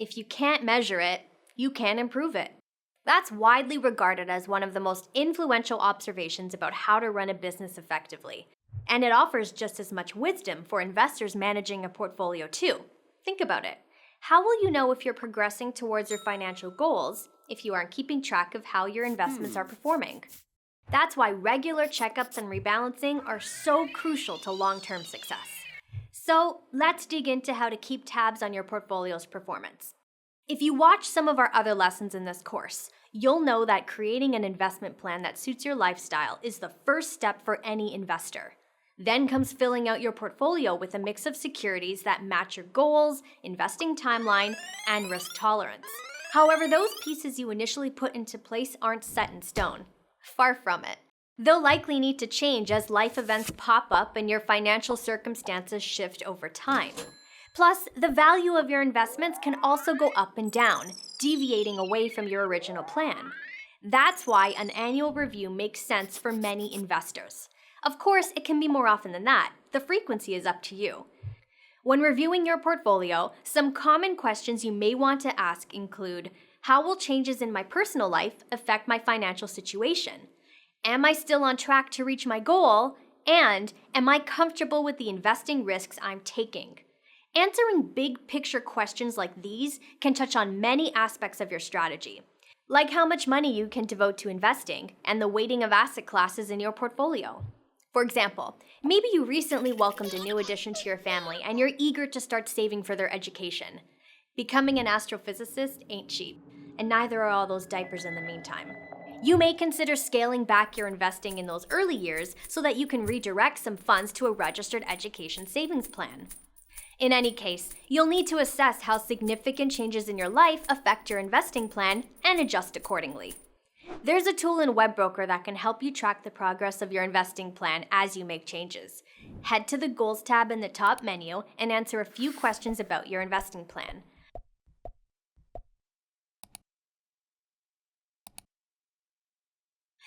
If you can't measure it, you can't improve it. That's widely regarded as one of the most influential observations about how to run a business effectively. And it offers just as much wisdom for investors managing a portfolio too. Think about it. How will you know if you're progressing towards your financial goals if you aren't keeping track of how your investments are performing? That's why regular checkups and rebalancing are so crucial to long-term success. So let's dig into how to keep tabs on your portfolio's performance. If you watch some of our other lessons in this course, you'll know that creating an investment plan that suits your lifestyle is the first step for any investor. Then comes filling out your portfolio with a mix of securities that match your goals, investing timeline, and risk tolerance. However, those pieces you initially put into place aren't set in stone. Far from it. They'll likely need to change as life events pop up and your financial circumstances shift over time. Plus, the value of your investments can also go up and down, deviating away from your original plan. That's why an annual review makes sense for many investors. Of course, it can be more often than that. The frequency is up to you. When reviewing your portfolio, some common questions you may want to ask include, how will changes in my personal life affect my financial situation? Am I still on track to reach my goal? And am I comfortable with the investing risks I'm taking? Answering big picture questions like these can touch on many aspects of your strategy, like how much money you can devote to investing and the weighting of asset classes in your portfolio. For example, maybe you recently welcomed a new addition to your family and you're eager to start saving for their education. Becoming an astrophysicist ain't cheap, and neither are all those diapers in the meantime. You may consider scaling back your investing in those early years so that you can redirect some funds to a registered education savings plan. In any case, you'll need to assess how significant changes in your life affect your investing plan and adjust accordingly. There's a tool in Webroker that can help you track the progress of your investing plan as you make changes. Head to the Goals tab in the top menu and answer a few questions about your investing plan.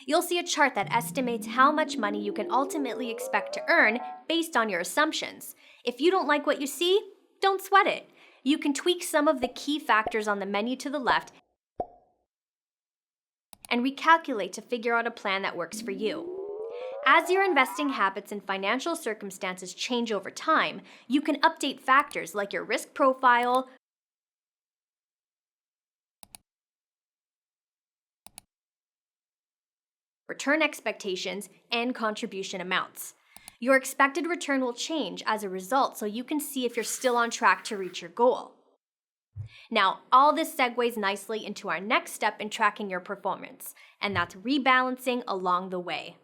You'll see a chart that estimates how much money you can ultimately expect to earn based on your assumptions. If you don't like what you see, don't sweat it. You can tweak some of the key factors on the menu to the left and recalculate to figure out a plan that works for you. As your investing habits and financial circumstances change over time, you can update factors like your risk profile, return expectations, and contribution amounts. Your expected return will change as a result so you can see if you're still on track to reach your goal. Now, all this segues nicely into our next step in tracking your performance, and that's rebalancing along the way.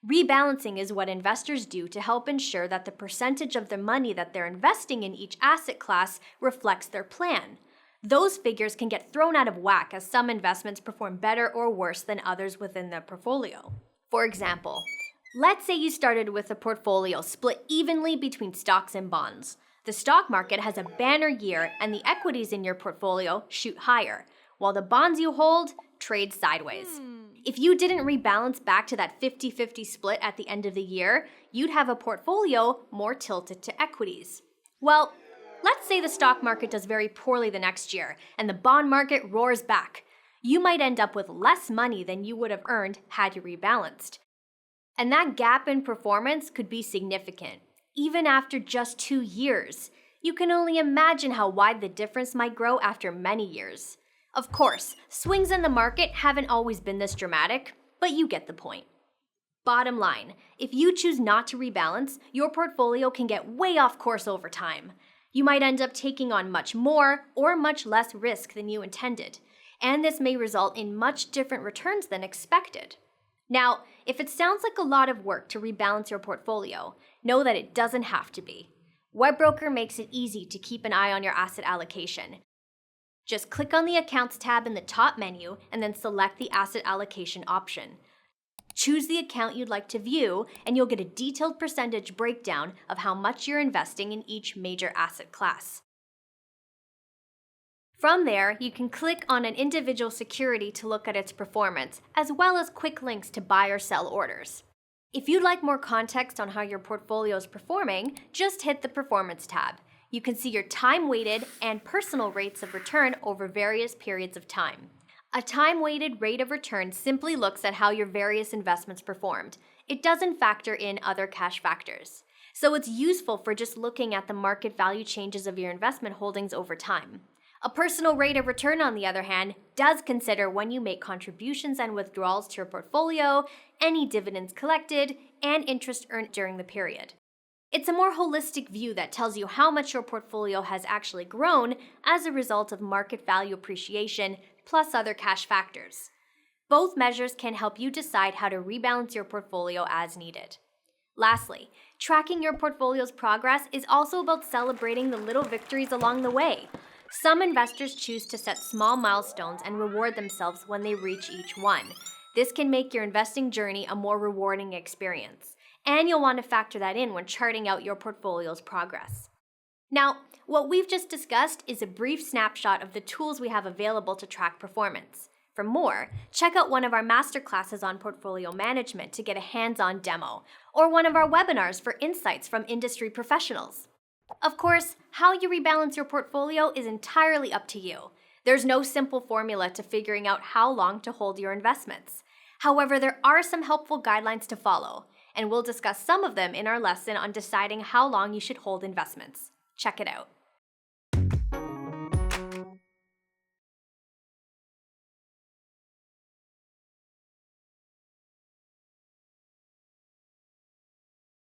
Rebalancing is what investors do to help ensure that the percentage of the money that they're investing in each asset class reflects their plan. Those figures can get thrown out of whack as some investments perform better or worse than others within the portfolio. For example, let's say you started with a portfolio split evenly between stocks and bonds. The stock market has a banner year and the equities in your portfolio shoot higher, while the bonds you hold trade sideways. If you didn't rebalance back to that 50-50 split at the end of the year, you'd have a portfolio more tilted to equities. Well, let's say the stock market does very poorly the next year and the bond market roars back. You might end up with less money than you would have earned had you rebalanced. And that gap in performance could be significant. Even after just 2 years, you can only imagine how wide the difference might grow after many years. Of course, swings in the market haven't always been this dramatic, but you get the point. Bottom line, if you choose not to rebalance, your portfolio can get way off course over time. You might end up taking on much more or much less risk than you intended, and this may result in much different returns than expected. Now, if it sounds like a lot of work to rebalance your portfolio, know that it doesn't have to be. Webroker makes it easy to keep an eye on your asset allocation. Just click on the Accounts tab in the top menu and then select the Asset Allocation option. Choose the account you'd like to view, and you'll get a detailed percentage breakdown of how much you're investing in each major asset class. From there, you can click on an individual security to look at its performance, as well as quick links to buy or sell orders. If you'd like more context on how your portfolio is performing, just hit the Performance tab. you can see your time-weighted and personal rates of return over various periods of time. A time-weighted rate of return simply looks at how your various investments performed. It doesn't factor in other cash factors. So it's useful for just looking at the market value changes of your investment holdings over time. A personal rate of return, on the other hand, does consider when you make contributions and withdrawals to your portfolio, any dividends collected, and interest earned during the period. It's a more holistic view that tells you how much your portfolio has actually grown as a result of market value appreciation plus other cash factors. Both measures can help you decide how to rebalance your portfolio as needed. Lastly, tracking your portfolio's progress is also about celebrating the little victories along the way. Some investors choose to set small milestones and reward themselves when they reach each one. This can make your investing journey a more rewarding experience, and you'll want to factor that in when charting out your portfolio's progress. Now, what we've just discussed is a brief snapshot of the tools we have available to track performance. For more, check out one of our masterclasses on portfolio management to get a hands-on demo, or one of our webinars for insights from industry professionals. Of course, how you rebalance your portfolio is entirely up to you. There's no simple formula to figuring out how long to hold your investments. However, there are some helpful guidelines to follow, and we'll discuss some of them in our lesson on deciding how long you should hold investments. Check it out.